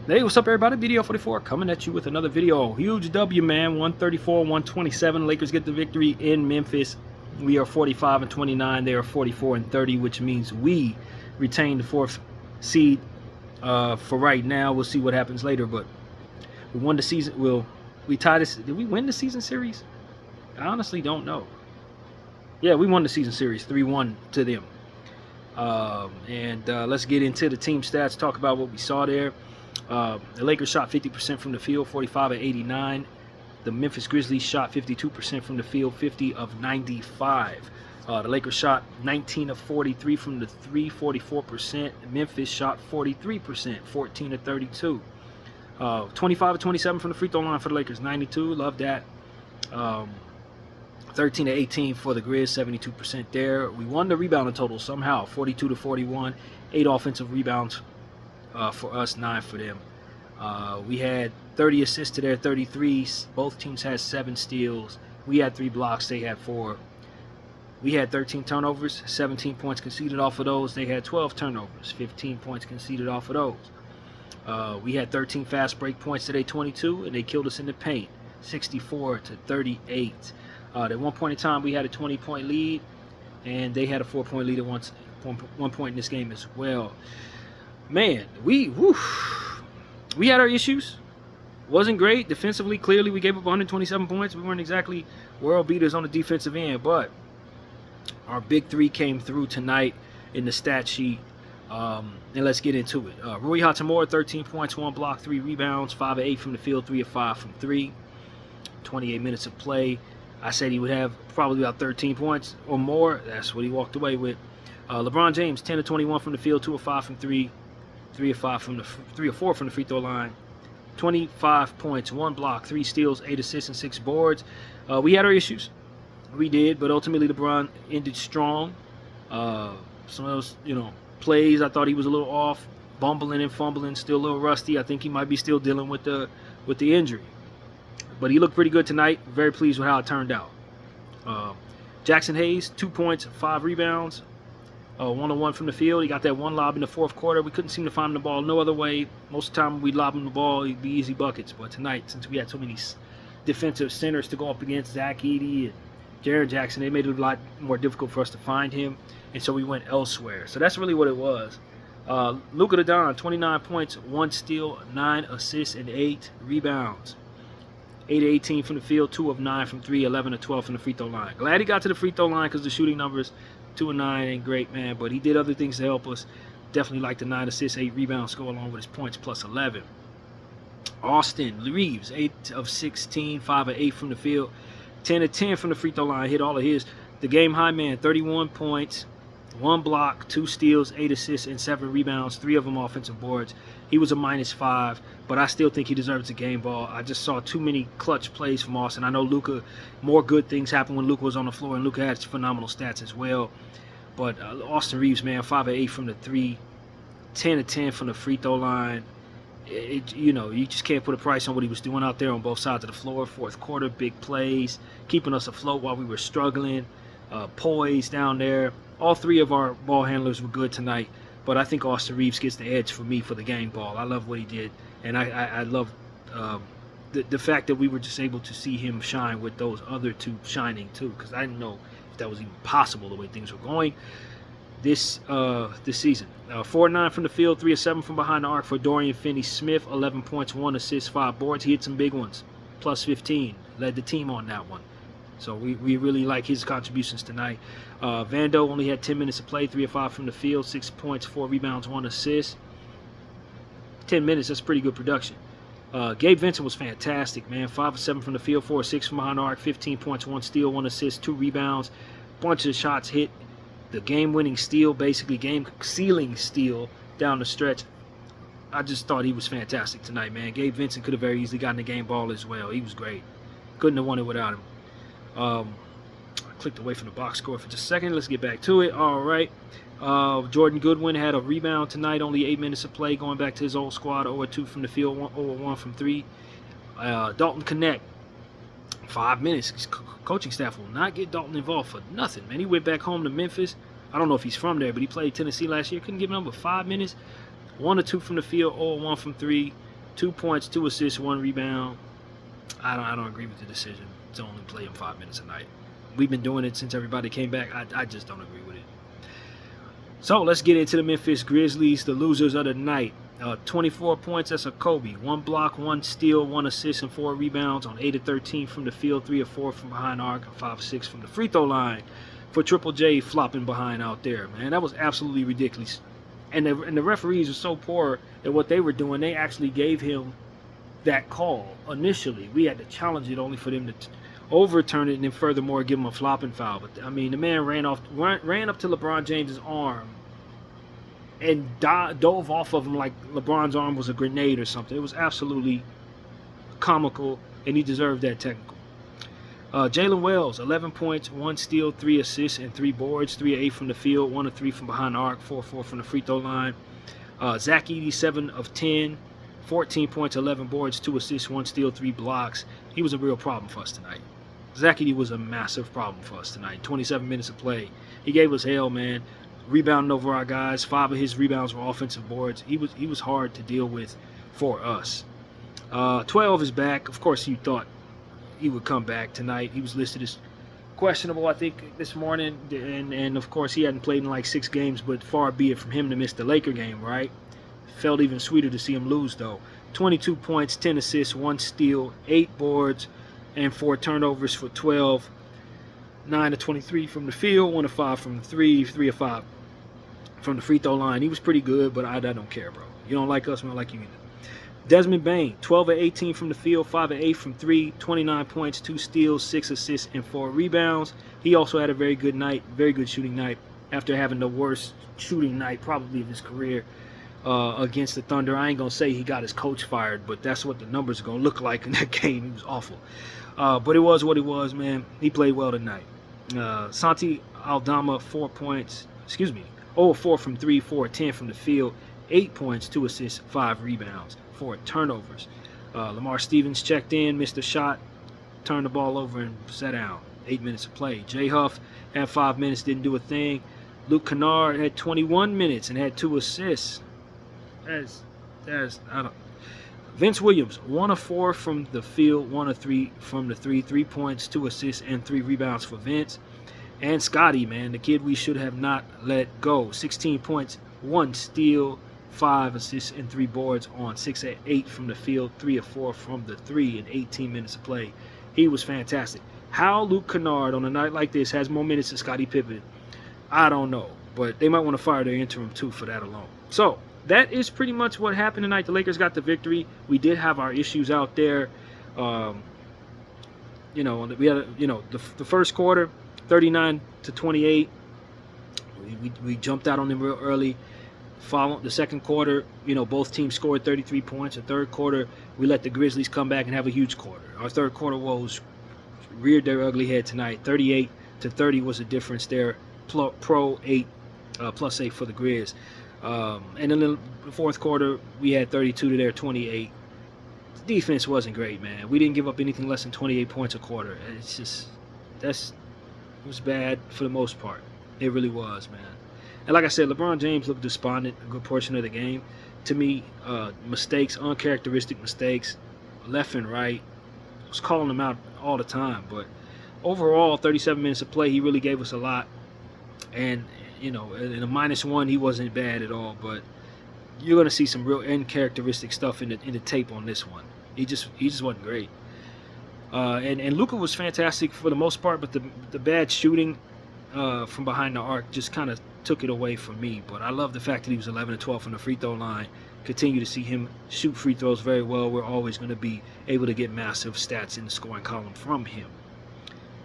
Hey, what's up, everybody? Video 44 coming at you with another video. Huge W, man. 134-127. Lakers get the victory in Memphis. We are 45-29. They are 44-30, which means we retain the fourth seed for right now. We'll see what happens later, but we won the season. We tied this. Did we win the season series? I honestly don't know. Yeah, we won the season series 3-1 to them. Let's get into the team stats. Talk about what we saw there. The Lakers shot 50% from the field, 45 of 89. The Memphis Grizzlies shot 52% from the field, 50 of 95. The Lakers shot 19 of 43 from the three, 44%. Memphis shot 43%, 14 of 32. 25 of 27 from the free throw line for the Lakers, 92. Love that. 13 of 18 for the Grizz, 72% there. We won the rebounding total somehow, 42 to 41. 8 offensive rebounds for us, 9 for them. We had 30 assists to their 33. Both teams had 7 steals. We had 3 blocks. They had 4. We had 13 turnovers, 17 points conceded off of those. They had 12 turnovers, 15 points conceded off of those. We had 13 fast break points to their 22, and they killed us in the paint, 64 to 38. At one point in time, we had a 20-point lead, and they had a 4-point lead at one point in this game as well. Man, we had our issues. Wasn't great defensively. Clearly, we gave up 127 points. We weren't exactly world beaters on the defensive end, but our big 3 came through tonight in the stat sheet. And let's get into it. Rui Hachimura, 13 points, 1 block, 3 rebounds, 5 of 8 from the field, 3 of 5 from 3. 28 minutes of play. I said he would have probably about 13 points or more. That's what he walked away with. LeBron James, 10 of 21 from the field, 2 of 5 from 3. 3 of 4 from the free throw line. 25 points, 1 block, 3 steals, 8 assists, and 6 boards. We had our issues. We did, but ultimately LeBron ended strong. Some of those, plays, I thought he was a little off, bumbling and fumbling, still a little rusty. I think he might be still dealing with the injury. But he looked pretty good tonight. Very pleased with how it turned out. Jackson Hayes, 2 points, 5 rebounds. 1-on-1 from the field. He got that 1 lob in the fourth quarter. We couldn't seem to find the ball no other way. Most of the time we'd lob him the ball, it'd be easy buckets. But tonight, since we had so many defensive centers to go up against, Zach Edey and Jaren Jackson, they made it a lot more difficult for us to find him. And so we went elsewhere. So that's really what it was. Luka Doncic, 29 points, 1 steal, 9 assists, and 8 rebounds. 8 of 18 from the field, 2 of 9 from 3, 11 of 12 from the free throw line. Glad he got to the free throw line because the shooting numbers, 2 and 9 ain't great, man, but he did other things to help us. Definitely like the 9 assists, 8 rebounds go along with his points plus 11. Austin Reeves, 8 of 16, 5 of 8 from the field, 10 of 10 from the free throw line, hit all of his. The game high man, 31 points, 1 block, 2 steals, 8 assists, and 7 rebounds, 3 of them offensive boards. He was a -5, but I still think he deserves a game ball. I just saw too many clutch plays from Austin. I know Luka, more good things happened when Luka was on the floor, and Luka had phenomenal stats as well. But Austin Reeves, man, 5 of 8 from the 3, 10 of 10 from the free throw line. You just can't put a price on what he was doing out there on both sides of the floor. Fourth quarter, big plays, keeping us afloat while we were struggling. Poise down there. All 3 of our ball handlers were good tonight, but I think Austin Reeves gets the edge for me for the game ball. I love what he did, and I love the fact that we were just able to see him shine with those other 2 shining too, because I didn't know if that was even possible the way things were going this season. 4 of 9 from the field, 3 of 7 from behind the arc for Dorian Finney-Smith, 11 points, 1 assist, 5 boards. He hit some big ones, plus 15, led the team on that one. So we really like his contributions tonight. Vando only had 10 minutes to play, 3 of 5 from the field, 6 points, 4 rebounds, 1 assist. 10 minutes, that's pretty good production. Gabe Vincent was fantastic, man. 5 of 7 from the field, 4 of 6 from behind the arc, 15 points, 1 steal, 1 assist, 2 rebounds. Bunch of shots hit. The game-winning steal, basically game-sealing steal down the stretch. I just thought he was fantastic tonight, man. Gabe Vincent could have very easily gotten the game ball as well. He was great. Couldn't have won it without him. I clicked away from the box score for just a second. Let's get back to it. All right. Jordan Goodwin had a rebound tonight. Only 8 minutes of play, going back to his old squad. 0-2 from the field, 0-1 from 3. Dalton Connect, 5 minutes. His coaching staff will not get Dalton involved for nothing, man. He went back home to Memphis. I don't know if he's from there, but he played Tennessee last year. Couldn't give him but 5 minutes. 1 or 2 from the field, 0-1 from 3. 2 points, 2 assists, 1 rebound. I don't agree with the decision to only play him 5 minutes a night. We've been doing it since everybody came back. I just don't agree with it. So let's get into the Memphis Grizzlies, the losers of the night. 24 points, that's a Kobe. 1 block, 1 steal, 1 assist, and 4 rebounds on 8 of 13 from the field, 3 of 4 from behind arc, and 5 of 6 from the free throw line for Triple J flopping behind out there, man. That was absolutely ridiculous. And the referees were so poor at what they were doing, they actually gave him that call initially. We had to challenge it only for them to overturn it and then furthermore give him a flopping foul. But I mean, the man ran up to LeBron James's arm and dove off of him like LeBron's arm was a grenade or something. It was absolutely comical, and he deserved that technical. Jalen Wells, 11 points, 1 steal, 3 assists, and 3 boards. 3 of 8 from the field, 1 of 3 from behind the arc, 4 of 4 from the free throw line. Zach Edey, 7 of 10, 14 points, 11 boards, 2 assists, 1 steal, 3 blocks. He was a real problem for us tonight. Zach Edey was a massive problem for us tonight. 27 minutes of play. He gave us hell, man. Rebounding over our guys. 5 of his rebounds were offensive boards. He was hard to deal with for us. 12 is back. Of course, you thought he would come back tonight. He was listed as questionable, I think, this morning. And of course, he hadn't played in like 6 games, but far be it from him to miss the Laker game, right? Felt even sweeter to see him lose, though. 22 points, 10 assists, 1 steal, 8 boards, and 4 turnovers for 12. 9 of 23 from the field, 1 of 5 from the 3, 3 of 5 from the free throw line. He was pretty good, but I don't care, bro. You don't like us, we don't like you either. Desmond Bane, 12 of 18 from the field, 5 of 8 from 3, 29 points, 2 steals, 6 assists, and 4 rebounds. He also had a very good night, very good shooting night, after having the worst shooting night probably of his career against the Thunder. I ain't going to say he got his coach fired, but that's what the numbers are going to look like in that game. He was awful. But it was what it was, man. He played well tonight. Santi Aldama, 4 points, 0 of 4 from 3, 4 of 10 from the field, 8 points, 2 assists, 5 rebounds, 4 turnovers. Lamar Stevens checked in, missed a shot, turned the ball over, and sat down. 8 minutes of play. Jay Huff had 5 minutes, didn't do a thing. Luke Kennard had 21 minutes and had 2 assists. Vince Williams, 1 of 4 from the field, 1 of 3 from the 3, 3 points, 2 assists, and 3 rebounds for Vince. And Scotty, man, the kid we should have not let go. 16 points, 1 steal, 5 assists, and 3 boards on 6 of 8 from the field, 3 of 4 from the 3 in 18 minutes of play. He was fantastic. How Luke Kennard on a night like this has more minutes than Scottie Pippen, I don't know. But they might want to fire their interim too for that alone. So that is pretty much what happened tonight. The Lakers got the victory. We did have our issues out there. We had the first quarter, 39-28. We jumped out on them real early. Following the second quarter, both teams scored 33 points. The third quarter, we let the Grizzlies come back and have a huge quarter. Our third quarter woes reared their ugly head tonight. 38-30 was the difference there. Plus 8 for the Grizz. And in the fourth quarter, we had 32 to their 28. The defense wasn't great, man. We didn't give up anything less than 28 points a quarter. It was bad for the most part. It really was, man. And like I said, LeBron James looked despondent a good portion of the game. To me, mistakes, uncharacteristic mistakes, left and right. I was calling him out all the time. But overall, 37 minutes of play, he really gave us a lot. And, in a -1, he wasn't bad at all. But you're going to see some real uncharacteristic stuff in the tape on this one. He just wasn't great. And Luka was fantastic for the most part, but the bad shooting from behind the arc just kind of took it away from me. But I love the fact that he was 11 of 12 from the free throw line. Continue to see him shoot free throws very well. We're always going to be able to get massive stats in the scoring column from him.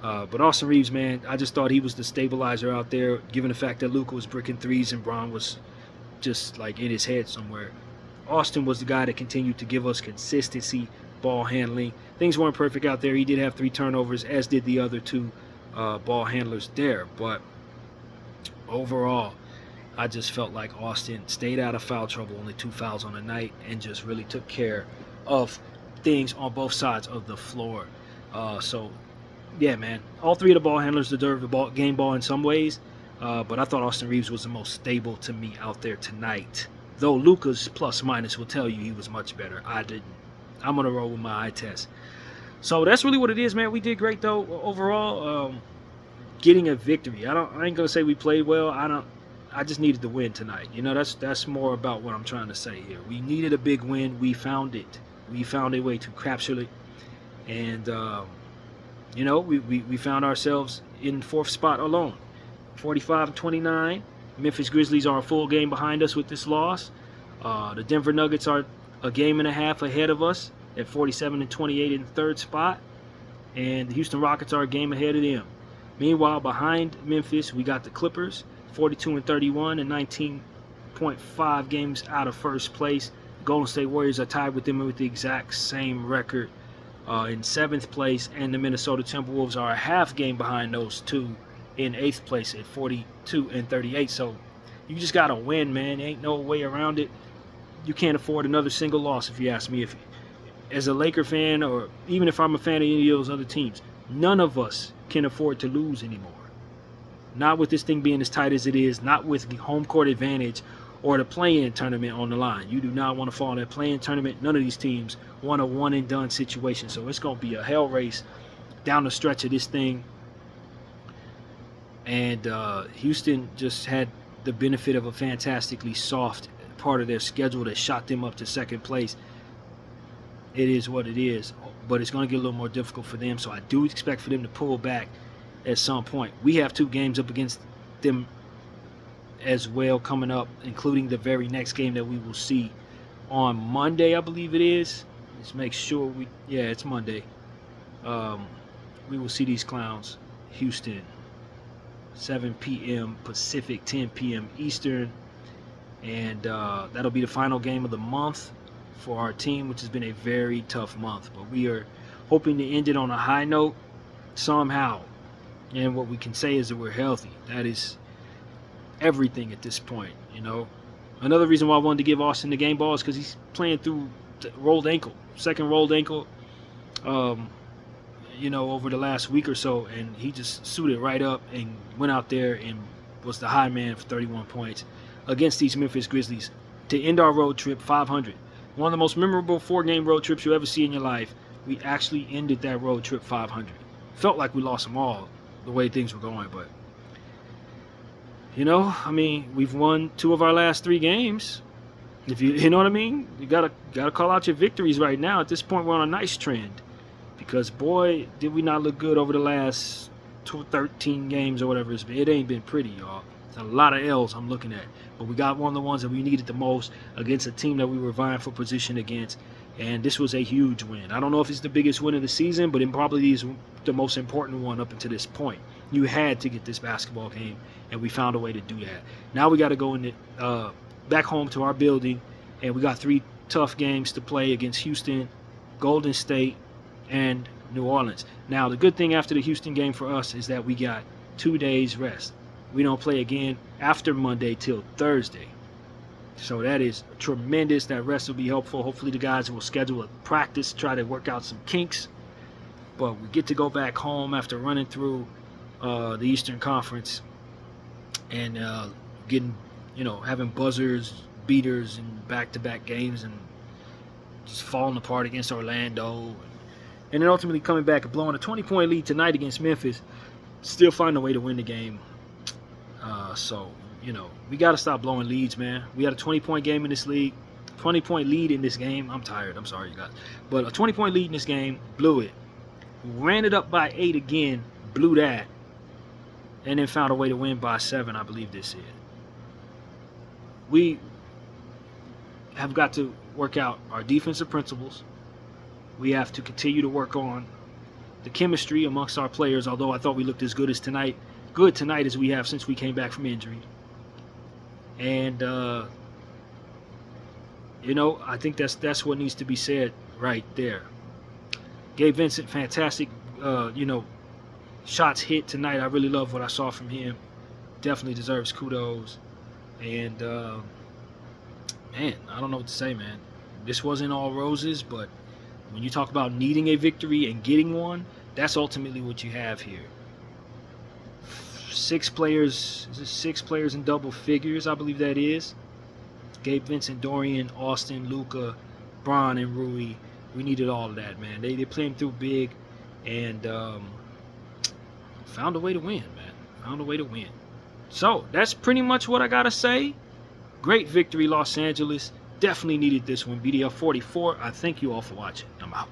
But Austin Reeves, man, I just thought he was the stabilizer out there, given the fact that Luka was bricking threes and Bron was just like in his head somewhere. Austin was the guy that continued to give us consistency, ball handling. Things weren't perfect out there. He did have 3 turnovers, as did the other 2 ball handlers there. But overall, I just felt like Austin stayed out of foul trouble, only 2 fouls on the night, and just really took care of things on both sides of the floor. Yeah, man, all 3 of the ball handlers deserve the game ball in some ways, but I thought Austin Reeves was the most stable to me out there tonight. Though Luka's plus minus will tell you he was much better. I didn't. I'm going to roll with my eye test. So that's really what it is, man. We did great, though, overall. Getting a victory. I ain't going to say we played well. I just needed to win tonight. You know, that's more about what I'm trying to say here. We needed a big win. We found it. We found a way to capture it. And, you know, we found ourselves in fourth spot alone. 45-29. Memphis Grizzlies are a full game behind us with this loss. The Denver Nuggets are a game and a half ahead of us at 47-28 in the third spot. And the Houston Rockets are a game ahead of them. Meanwhile, behind Memphis, we got the Clippers, 42-31 and 19.5 games out of first place. Golden State Warriors are tied with them with the exact same record in seventh place, and the Minnesota Timberwolves are a half game behind those two in eighth place at 42-38. So you just gotta win, man. Ain't no way around it. You can't afford another single loss, if you ask me. If, as a Laker fan, or even if I'm a fan of any of those other teams, none of us can afford to lose anymore. Not with this thing being as tight as it is, not with home court advantage or the play-in tournament on the line. You do not want to fall in that play-in tournament. None of these teams want a one-and-done situation. So it's going to be a hell race down the stretch of this thing. And Houston just had the benefit of a fantastically soft part of their schedule that shot them up to second place. It is what it is, but it's going to get a little more difficult for them. So I do expect for them to pull back at some point. We have two games up against them as well coming up, including the very next game that we will see on Monday, I believe it is. Let's make sure it's Monday. We will see these clowns, Houston, 7 p.m. Pacific, 10 p.m. Eastern, and that'll be the final game of the month for our team, which has been a very tough month. But we are hoping to end it on a high note somehow. And what we can say is that we're healthy. That is everything at this point, you know. Another reason why I wanted to give Austin the game ball is because he's playing through rolled ankle, second rolled ankle, you know, over the last week or so, and he just suited right up and went out there and was the high man for 31 points against these Memphis Grizzlies to end our road trip 500. One of the most memorable 4-game road trips you'll ever see in your life. We actually ended that road trip 500. Felt like we lost them all the way things were going, but you know, I mean, we've won 2 of our last 3 games. If you know what I mean, you gotta call out your victories right now. At this point, we're on a nice trend, because boy, did we not look good over the last 13 games or whatever it's been. It ain't been pretty, y'all. It's a lot of L's I'm looking at, but we got one of the ones that we needed the most against a team that we were vying for position against. And this was a huge win. I don't know if it's the biggest win of the season, but it probably is the most important one up until this point. You had to get this basketball game, and we found a way to do that. Now we got to go back home to our building, and we got 3 tough games to play against Houston, Golden State, and New Orleans. Now, the good thing after the Houston game for us is that we got 2 days rest. We don't play again after Monday till Thursday. So that is tremendous. That rest will be helpful. Hopefully the guys will schedule a practice, try to work out some kinks. But we get to go back home after running through the Eastern Conference and getting, you know, having buzzers, beaters, and back-to-back games, and just falling apart against Orlando. And then ultimately coming back and blowing a 20-point lead tonight against Memphis. Still finding a way to win the game. So, you know, we got to stop blowing leads, man. We had a 20-point game in this league. 20-point lead in this game. I'm tired. I'm sorry, you guys. But a 20-point lead in this game, blew it. Ran it up by 8 again, blew that. And then found a way to win by 7, I believe this is. We have got to work out our defensive principles. We have to continue to work on the chemistry amongst our players, although I thought we looked as good tonight as we have since we came back from injury. And you know, I think that's what needs to be said right there. Gabe Vincent, fantastic, you know, shots hit tonight. I really love what I saw from him. Definitely deserves kudos. And man, I don't know what to say, man. This wasn't all roses, but when you talk about needing a victory and getting one, that's ultimately what you have here. 6 players in double figures, I believe that is. Gabe Vincent, Dorian, Austin, Luca, Bron, and Rui. We needed all of that, man. They played him through big, and found a way to win, man. Found a way to win. So that's pretty much what I gotta say. Great victory, Los Angeles. Definitely needed this one. BDL 44. I thank you all for watching. I'm out.